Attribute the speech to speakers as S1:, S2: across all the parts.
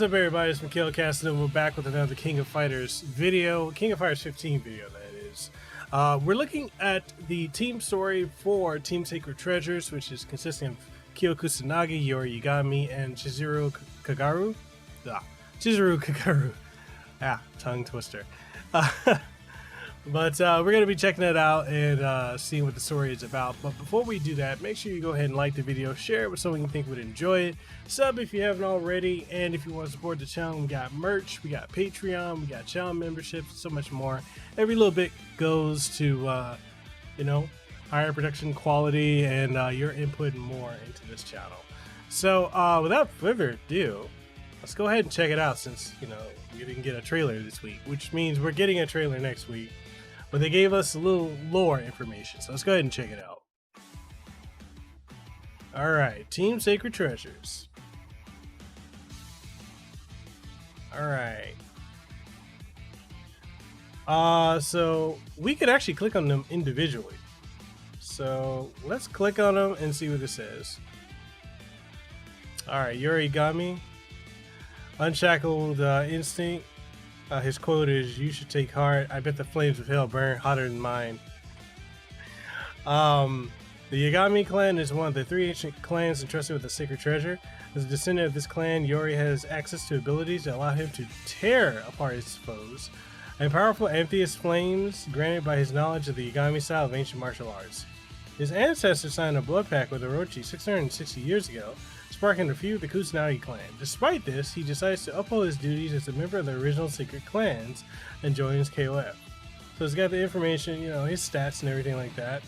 S1: What's up, everybody? It's Mekel Kasanova back with another King of Fighters video, King of Fighters 15 video, that is. We're looking at the team story for Team Sacred Treasures, which is consisting of Kyo Kusanagi, Yori Yagami, and Chizuru Kagura. Chizuru Kagura. Tongue twister. But we're going to be checking it out and seeing what the story is about. But before we do that, make sure you go ahead and like the video, share it with someone you think would enjoy it, sub if you haven't already, and if you want to support the channel, we got merch, we got Patreon, we got channel memberships, so much more. Every little bit goes to, higher production quality and your input and more into this channel. So without further ado, let's go ahead and check it out since, we didn't get a trailer this week, which means we're getting a trailer next week. But they gave us a little lore information, so let's go ahead and check it out. Alright, Team Sacred Treasures. Alright. So we could actually click on them individually. So let's click on them and see what it says. Alright, Yori Yagami. Unshackled Instinct. His quote is, "You should take heart. I bet the flames of hell burn hotter than mine." The Yagami clan is one of the three ancient clans entrusted with the sacred treasure. As a descendant of this clan, Yori has access to abilities that allow him to tear apart his foes, and powerful amethyst flames granted by his knowledge of the Yagami style of ancient martial arts. His ancestors signed a blood pact with Orochi 660 years ago, sparking a feud with the Kusanagi clan. Despite this, he decides to uphold his duties as a member of the original secret clans and joins KOF. So it's got the information, his stats and everything like that.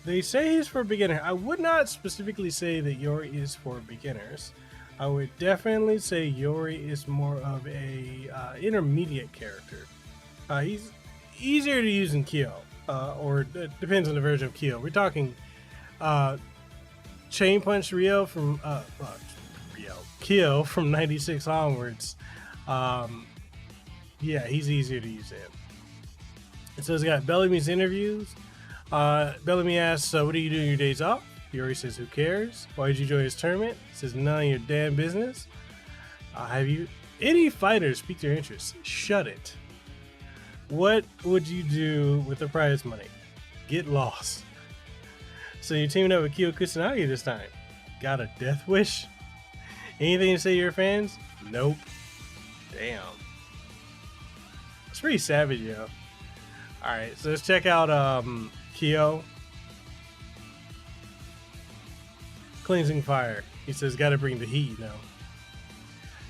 S1: They say he's for beginner. I would not specifically say that Yori is for beginners. I would definitely say Yori is more of a intermediate character. He's easier to use in Kyo, or it depends on the version of Kyo. We're talking Chain Punch Kyo from 96 onwards. He's easier to use in. And so it's got Bellamy's interviews. Bellamy asks, "What do you do in your days off?" Yori says, "Who cares? Why did you join his tournament?" He says, "None of your damn business." "Have you any fighters piqued your interest?" "Shut it." "What would you do with the prize money?" "Get lost." "So you're teaming up with Kyo Kusanagi this time. Got a death wish?" "Anything to say to your fans?" "Nope." Damn. It's pretty savage, yo. Alright, so let's check out Kyo. Cleansing fire. He says, "Gotta bring the heat,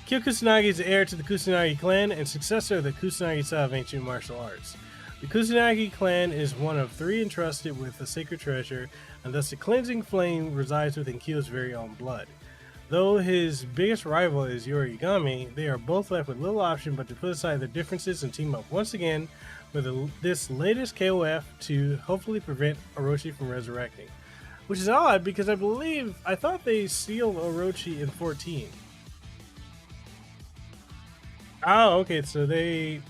S1: Kyo Kusanagi is the heir to the Kusanagi clan and successor of the Kusanagi style of ancient martial arts. The Kusanagi clan is one of three entrusted with the sacred treasure, and thus the cleansing flame resides within Kyo's very own blood. Though his biggest rival is Yori Yagami, they are both left with little option but to put aside their differences and team up once again with this latest KOF to hopefully prevent Orochi from resurrecting." Which is odd because I thought they sealed Orochi in 14. Oh, okay, so they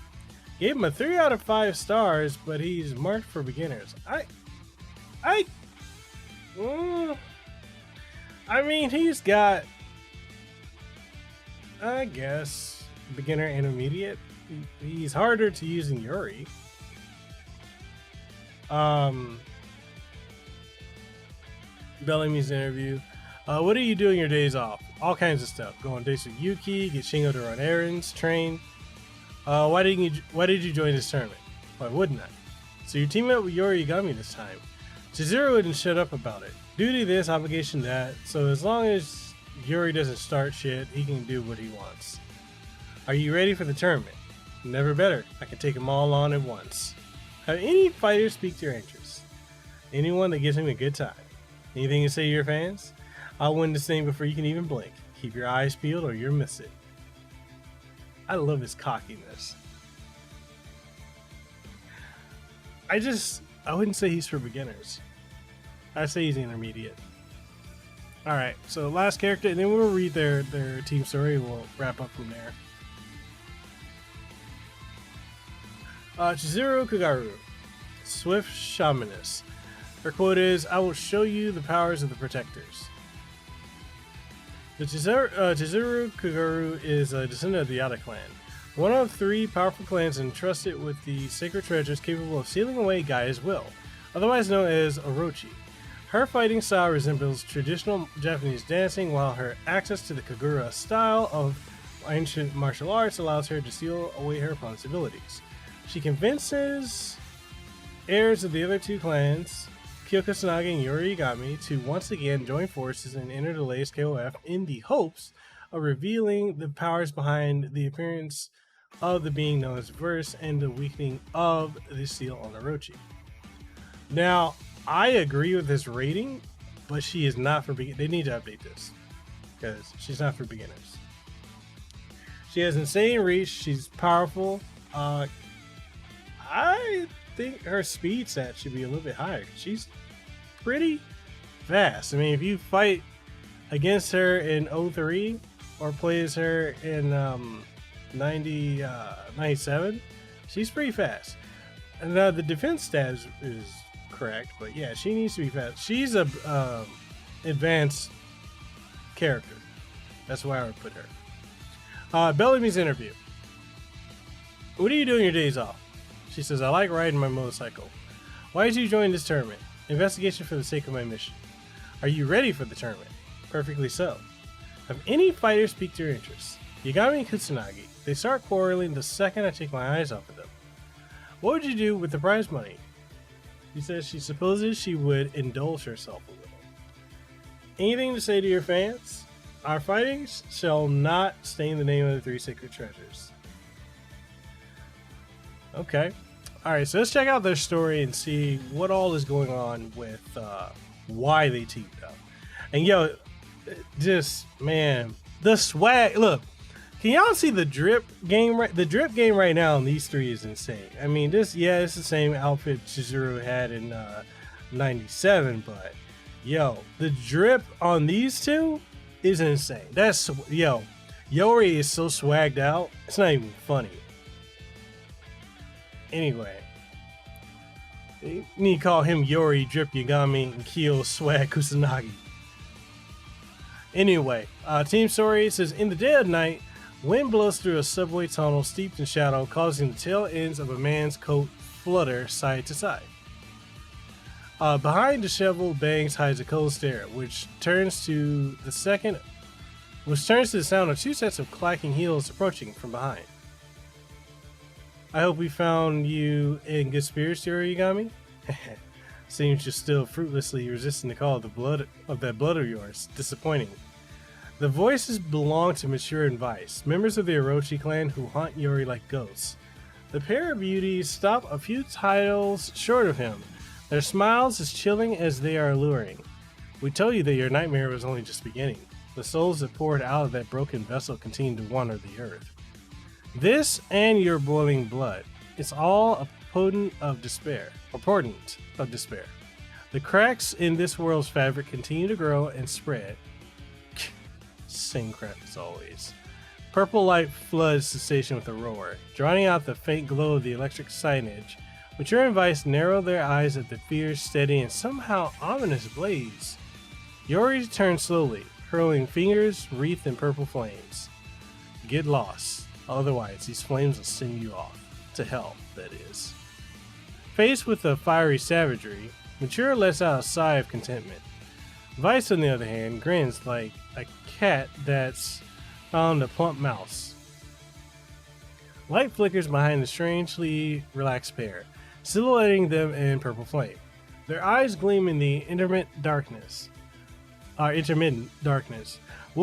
S1: gave him a 3 out of 5 stars, but he's marked for beginners. He's got, I guess, beginner, intermediate. He's harder to use than Yori. Bellamy's interview. "What do you do in your days off?" "All kinds of stuff. Go on dates with Yuki, get Shingo to run errands, train." Why did you join this tournament?" "Why wouldn't I?" "So you're teaming up with Yori Yagami this time." Chizuru wouldn't shut up about it. "Duty this, obligation that, so as long as Yori doesn't start shit, he can do what he wants." "Are you ready for the tournament?" "Never better. I can take them all on at once." "Have any fighters piqued your interest?" "Anyone that gives him a good time." "Anything to say to your fans?" "I'll win this thing before you can even blink. Keep your eyes peeled or you'll miss it." I love his cockiness. I wouldn't say he's for beginners. I'd say he's intermediate. Alright, so last character, and then we'll read their team story and we'll wrap up from there. Chizuru Kagura, Swift Shamaness. Her quote is, "I will show you the powers of the protectors." So Chizuru Kagura is a descendant of the Yada clan, one of 3 powerful clans entrusted with the sacred treasures capable of sealing away Gaia's will, otherwise known as Orochi. Her fighting style resembles traditional Japanese dancing, while her access to the Kagura style of ancient martial arts allows her to seal away her opponent's abilities. She convinces heirs of the other 2 clans, Kyo Kusanagi and Yori Yagami, to once again join forces and enter the latest KOF in the hopes of revealing the powers behind the appearance of the being known as Verse and the weakening of the seal on Orochi. Now, I agree with this rating, but she is not for beginners. They need to update this because she's not for beginners. She has insane reach. She's powerful. I think her speed stat should be a little bit higher. She's pretty fast. I mean, if you fight against her in 03 or plays her in 97, she's pretty fast. And the defense stat is correct, but yeah, she needs to be fast. She's a advanced character. That's why I would put her. Bellamy's interview. What do you do on your days off? She says, I like riding my motorcycle. Why did you join this tournament? Investigation for the sake of my mission. Are you ready for the tournament? Perfectly so. Have any fighters piqued your interest? Yagami and Kusanagi. They start quarreling the second I take my eyes off of them. What would you do with the prize money? She says she supposes she would indulge herself a little. Anything to say to your fans? Our fightings shall not stain the name of the 3 sacred treasures. Okay. Alright, so let's check out their story and see what all is going on with why they teamed up. And yo, just, man, the swag. Look, can y'all see the drip game? The drip game right now on these 3 is insane. I mean, it's the same outfit Chizuru had in 97, but yo, the drip on these 2 is insane. That's, yo, Yori is so swagged out, it's not even funny. Anyway, you need to call him Yori Drip Yagami and Kyo Swag Kusanagi. Anyway, team story says, in the dead of night, wind blows through a subway tunnel steeped in shadow, causing the tail ends of a man's coat flutter side to side. Behind disheveled bangs hides a cold stare, which turns to the sound of 2 sets of clacking heels approaching from behind. I hope we found you in good spirits, Yori Yagami. Seems you're still fruitlessly resisting the call of that blood of yours. Disappointing. The voices belong to Mature and Vice, members of the Orochi clan who haunt Yori like ghosts. The pair of beauties stop a few titles short of him, their smiles as chilling as they are alluring. We told you that your nightmare was only just beginning. The souls that poured out of that broken vessel continue to wander the earth. This and your boiling blood. It's all a portent of despair. The cracks in this world's fabric continue to grow and spread. Same crap as always. Purple light floods the station with a roar, drowning out the faint glow of the electric signage. Mature and Vice narrow their eyes at the fierce, steady, and somehow ominous blaze. Yori turns slowly, hurling fingers wreathed in purple flames. Get lost. Otherwise, these flames will send you off. To hell, that is. Faced with the fiery savagery, Mature lets out a sigh of contentment. Vice, on the other hand, grins like a cat that's found a plump mouse. Light flickers behind the strangely relaxed pair, silhouetting them in purple flame. Their eyes gleam in the intermittent darkness. We'll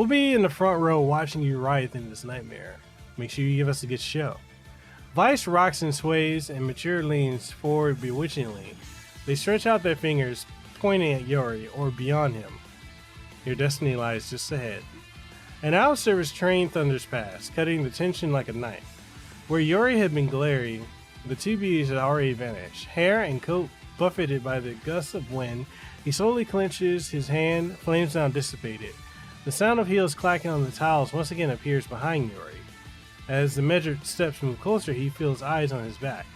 S1: be in the front row watching you writhe in this nightmare. Make sure you give us a good show. Vice rocks and sways, and Mature leans forward bewitchingly. They stretch out their fingers, pointing at Yori, or beyond him. Your destiny lies just ahead. An out-of-service train thunders past, cutting the tension like a knife. Where Yori had been glaring, the 2 beauties had already vanished. Hair and coat buffeted by the gusts of wind, he slowly clenches his hand, flames now dissipated. The sound of heels clacking on the tiles once again appears behind Yori. As the measured steps move closer, he feels eyes on his back.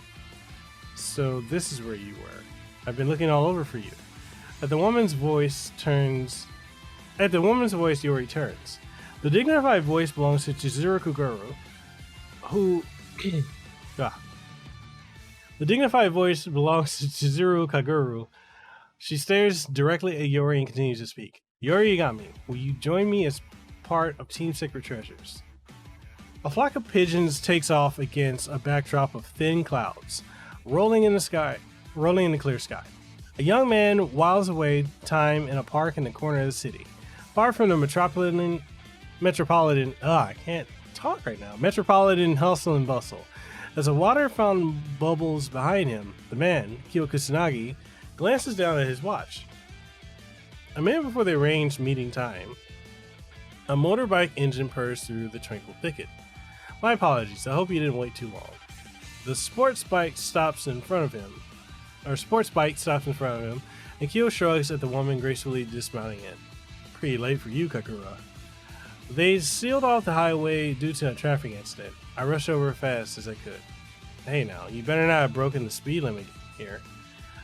S1: So this is where you were. I've been looking all over for you. At the woman's voice, Yori turns. The dignified voice belongs to Chizuru Kagura, who... The dignified voice belongs to Chizuru Kagura. She stares directly at Yori and continues to speak. Yori Yagami, will you join me as part of Team Secret Treasures? A flock of pigeons takes off against a backdrop of thin clouds, rolling in the clear sky. A young man whiles away time in a park in the corner of the city, far from the metropolitan hustle and bustle. As a water fountain bubbles behind him, the man, Kyo Kusanagi, glances down at his watch. A minute before the arranged meeting time, a motorbike engine purrs through the tranquil thicket. My apologies, I hope you didn't wait too long. The sports bike stops in front of him, and Kyo shrugs at the woman gracefully dismounting it. Pretty late for you, Kagura. They sealed off the highway due to a traffic incident. I rushed over as fast as I could. Hey now, you better not have broken the speed limit here.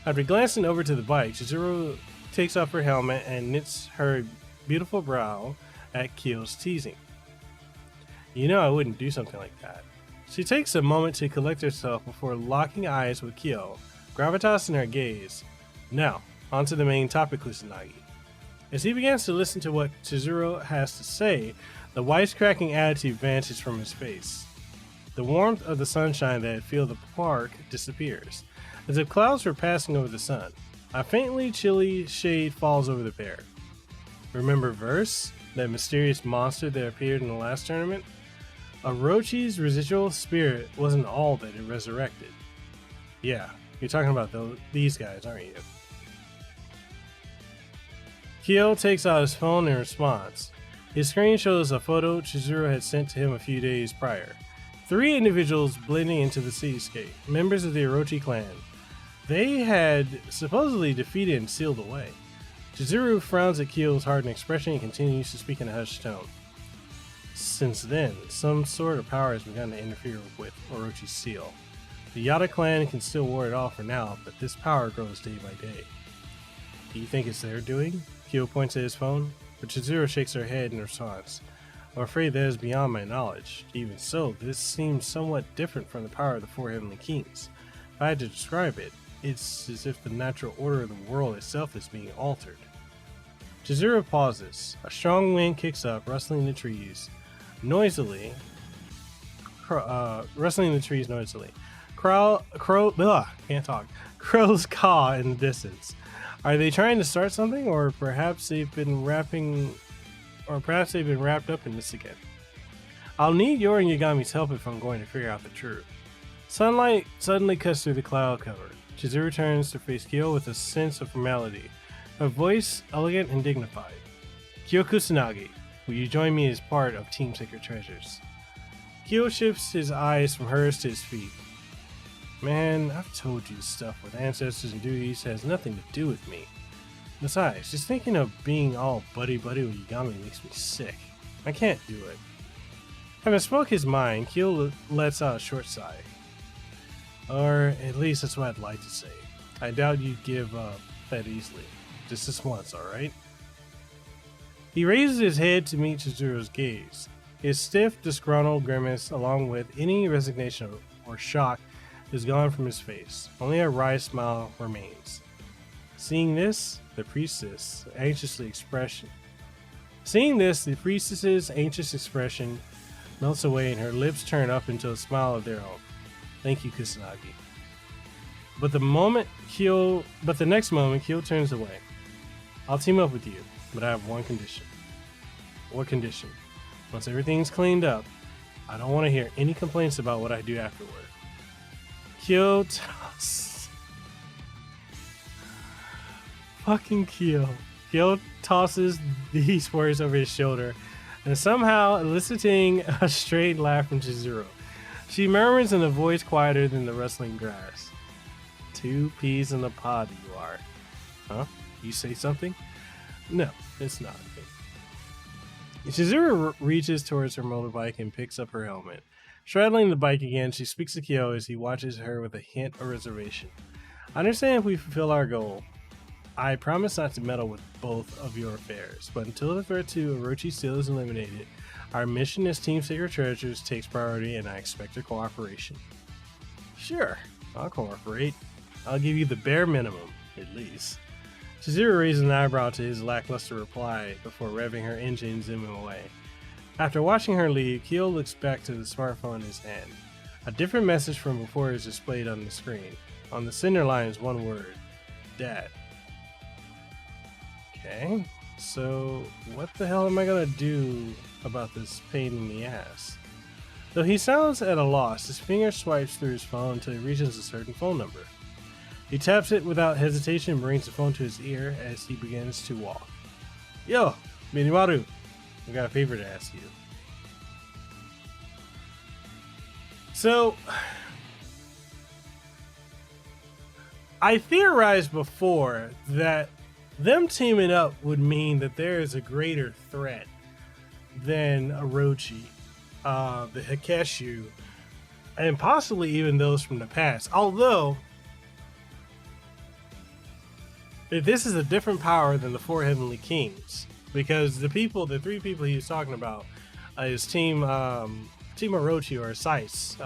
S1: After glancing over to the bike, Chizuru takes off her helmet and knits her beautiful brow at Kyo's teasing. You know I wouldn't do something like that. She takes a moment to collect herself before locking eyes with Kyo, gravitas in her gaze. Now, on to the main topic, Kusanagi. As he begins to listen to what Chizuru has to say, the wisecracking attitude vanishes from his face. The warmth of the sunshine that had filled the park disappears, as if clouds were passing over the sun. A faintly chilly shade falls over the pair. Remember Verse, that mysterious monster that appeared in the last tournament? Orochi's residual spirit wasn't all that it resurrected. Yeah, you're talking about these guys, aren't you? Kyo takes out his phone in response. His screen shows a photo Chizuru had sent to him a few days prior. 3 individuals blending into the cityscape, members of the Orochi clan. They had supposedly defeated and sealed away. Chizuru frowns at Kyo's hardened expression and continues to speak in a hushed tone. Since then, some sort of power has begun to interfere with Orochi's seal. The Yada clan can still ward it off for now, but this power grows day by day. Do you think it's their doing? Kyo points at his phone, but Chizuru shakes her head in response. I'm afraid that is beyond my knowledge. Even so, this seems somewhat different from the power of the 4 Heavenly Kings. If I had to describe it, it's as if the natural order of the world itself is being altered. Chizuru pauses. A strong wind kicks up, rustling the trees noisily. Crows caw in the distance. Are they trying to start something, or perhaps they've been wrapped up in this again? I'll need Yori and Yagami's help if I'm going to figure out the truth. Sunlight suddenly cuts through the cloud cover. Chizuru turns to face Kyo with a sense of formality, her voice elegant and dignified. Kyo Kusanagi, will you join me as part of Team Secret Treasures? Kyo shifts his eyes from hers to his feet. Man, I've told you stuff with ancestors and duties has nothing to do with me. Besides, just thinking of being all buddy-buddy with Yagami makes me sick. I can't do it. Having spoke his mind, Kyo lets out a short sigh. Or at least that's what I'd like to say. I doubt you'd give up that easily. Just this once, alright? He raises his head to meet Chizuru's gaze. His stiff, disgruntled grimace, along with any resignation or shock, is gone from his face. Only a wry smile remains. Seeing this, the priestess's anxious expression melts away and her lips turn up into a smile of their own. Thank you, Kusanagi. But the next moment, Kyo turns away. I'll team up with you, but I have one condition. What condition? Once everything's cleaned up, I don't want to hear any complaints about what I do afterward. Kyo tosses these words over his shoulder, and somehow eliciting a strained laugh from Chizuru. She murmurs in a voice quieter than the rustling grass. 2 peas in a pod you are. Huh? You say something? No, it's not. Chizuru reaches towards her motorbike and picks up her helmet. Straddling the bike again, she speaks to Kyo as he watches her with a hint of reservation. I understand if we fulfill our goal. I promise not to meddle with both of your affairs, but until the threat to Orochi's seal is eliminated, Our mission as Team Secret Treasures takes priority, and I expect your cooperation. Sure, I'll cooperate. I'll give you the bare minimum, at least. Chizuru raised an eyebrow to his lackluster reply before revving her engine and zooming away. After watching her leave, Kyo looks back to the smartphone in his hand. A different message from before is displayed on the screen. On the center line is one word: Dad. Okay, so what the hell am I gonna do about this pain in the ass? Though he sounds at a loss, his finger swipes through his phone until he reaches a certain phone number. He taps it without hesitation and brings the phone to his ear as he begins to walk. Yo, Minimaru, I got a favor to ask you. So, I theorized before that them teaming up would mean that there is a greater threat than Orochi, the Hekkeshu, and possibly even those from the past. Although, this is a different power than the four heavenly kings, because the three people he was talking about, is Team Orochi or Sais,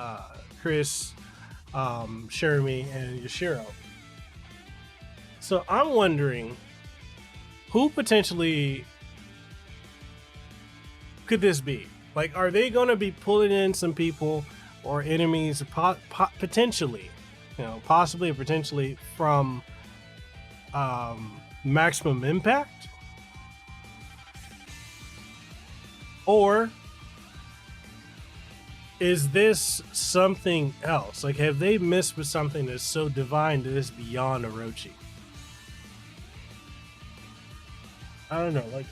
S1: Chris, Shermie, and Yashiro. So I'm wondering, who potentially could this be? Like, are they going to be pulling in some people or enemies, potentially, possibly or potentially from Maximum Impact? Or is this something else? Like, have they missed with something that's so divine that it's beyond Orochi? I don't know. Like,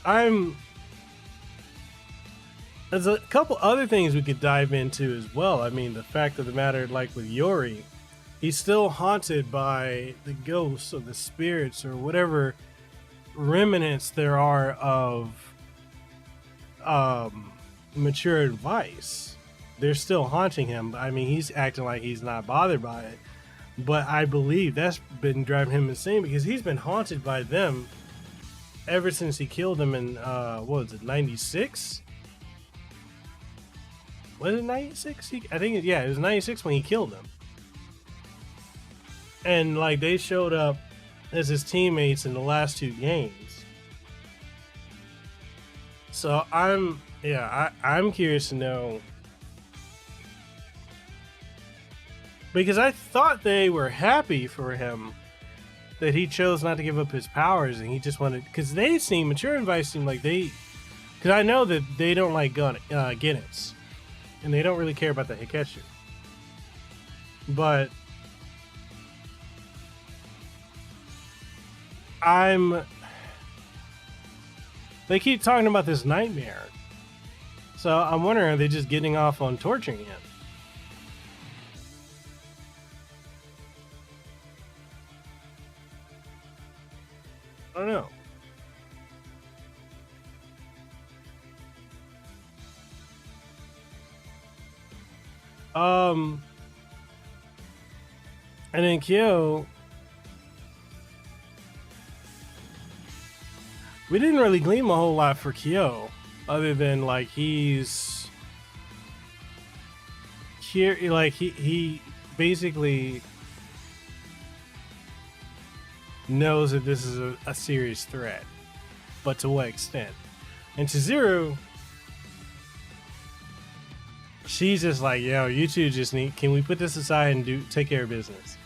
S1: there's a couple other things we could dive into as well. I mean, the fact of the matter, like with Yori, he's still haunted by the ghosts or the spirits or whatever remnants there are of mature advice. They're still haunting him. I mean, he's acting like he's not bothered by it, but I believe that's been driving him insane because he's been haunted by them ever since he killed them in what was it, 96? Was it 96? I think it was 96 when he killed them. And like, they showed up as his teammates in the last two games. So I'm curious to know, because I thought they were happy for him that he chose not to give up his powers and he just wanted, because Mature Advice seemed like because I know that they don't like Guinness and they don't really care about the Hekkeshu, but they keep talking about this nightmare, so I'm wondering, are they just getting off on torturing him? I don't know. And then Kyo, we didn't really glean a whole lot for Kyo, other than like he's here, like he basically knows that this is a serious threat, but to what extent? And Chizuru, she's just like, yo, you two just can we put this aside and take care of business?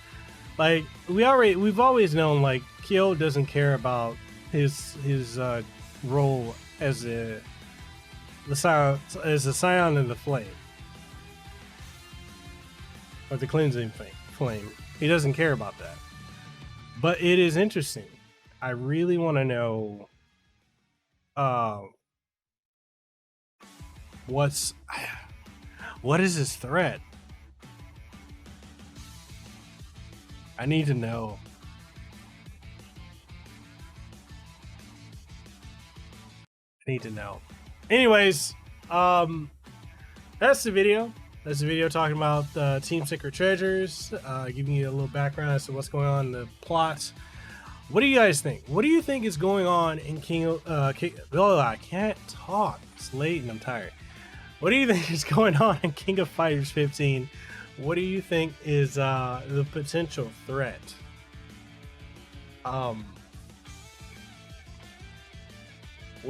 S1: Like, we've always known, like, Kyo doesn't care about his role as a scion in the flame, or the cleansing flame. He doesn't care about that. But it is interesting. I really want to know what is his threat? I need to know. Anyways, that's the video. That's the video talking about Team Secret Treasures, giving you a little background as to what's going on in the plot. What do you guys think? What do you think is going on in I can't talk. It's late and I'm tired. What do you think is going on in King of Fighters 15? What do you think is the potential threat? What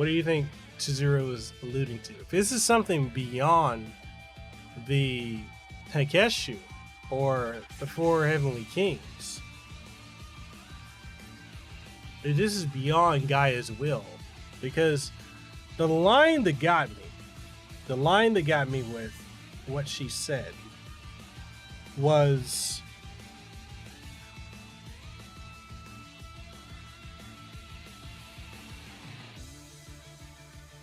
S1: do you think Chizuru is alluding to? If this is something beyond the Hekkeshu or the Four Heavenly Kings, this is beyond Gaia's will, because the line that got me with what she said was,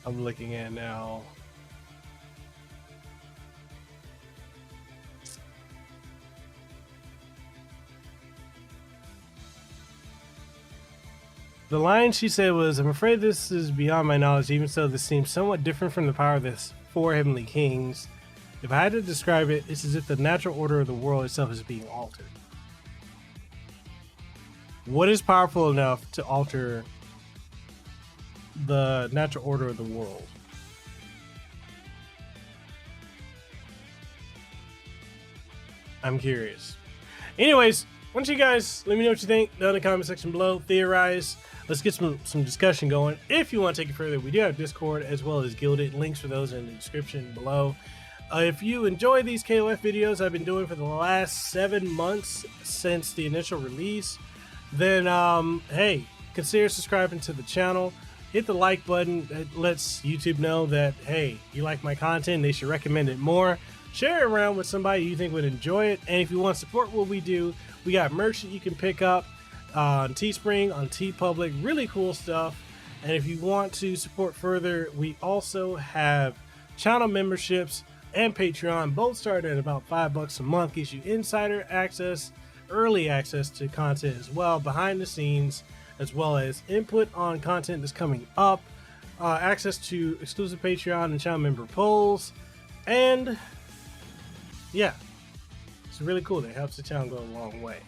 S1: I'm looking at now. The line she said was, "I'm afraid this is beyond my knowledge. Even so, this seems somewhat different from the power of this Four Heavenly Kings. If I had to describe it, it's as if the natural order of the world itself is being altered." What is powerful enough to alter the natural order of the world? I'm curious. Anyways, why don't you guys let me know what you think down in the comment section below. Theorize. Let's get some discussion going. If you want to take it further, we do have Discord as well as Gilded. Links for those in the description below. If you enjoy these KOF videos I've been doing for the last 7 months since the initial release, then hey, consider subscribing to the channel. Hit the like button. It lets YouTube know that, hey, you like my content, they should recommend it more. Share it around with somebody you think would enjoy it. And if you want to support what we do, we got merch that you can pick up on Teespring, on TeePublic, really cool stuff. And if you want to support further, we also have channel memberships and Patreon. Both start at about $5 a month. Gives you insider access, early access to content as well, behind the scenes, as well as input on content that's coming up, access to exclusive Patreon and channel member polls, and yeah, it's really cool. It helps the channel go a long way.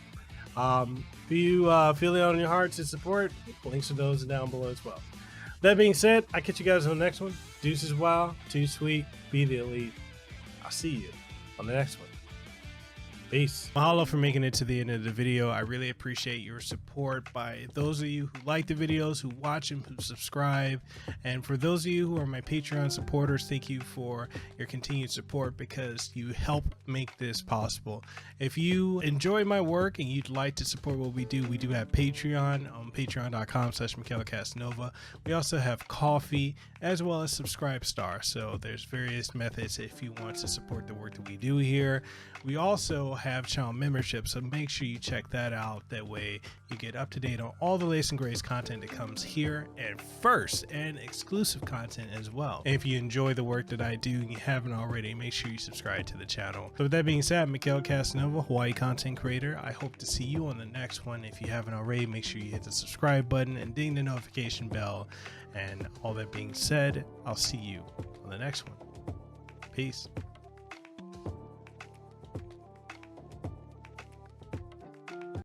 S1: If you feel it on your heart to support, links to those down below as well. That being said, I'll catch you guys on the next one. Deuces wild, too sweet, be the elite. I'll see you on the next one. Peace. Mahalo for making it to the end of the video. I really appreciate your support by those of you who like the videos, who watch them, who subscribe. And for those of you who are my Patreon supporters, thank you for your continued support, because you help make this possible. If you enjoy my work and you'd like to support what we do have Patreon on patreon.com/MekelKasanova. We also have Coffee as well as Subscribestar. So there's various methods if you want to support the work that we do here. We also have channel membership, so make sure you check that out. That way you get up to date on all the latest and greatest content that comes here, and first, and exclusive content as well. And if you enjoy the work that I do and you haven't already, make sure you subscribe to the channel. So with that being said, Mekel Kasanova, Hawaii content creator. I hope to see you on the next one. If you haven't already, make sure you hit the subscribe button and ding the notification bell. And all that being said, I'll see you on the next one. Peace.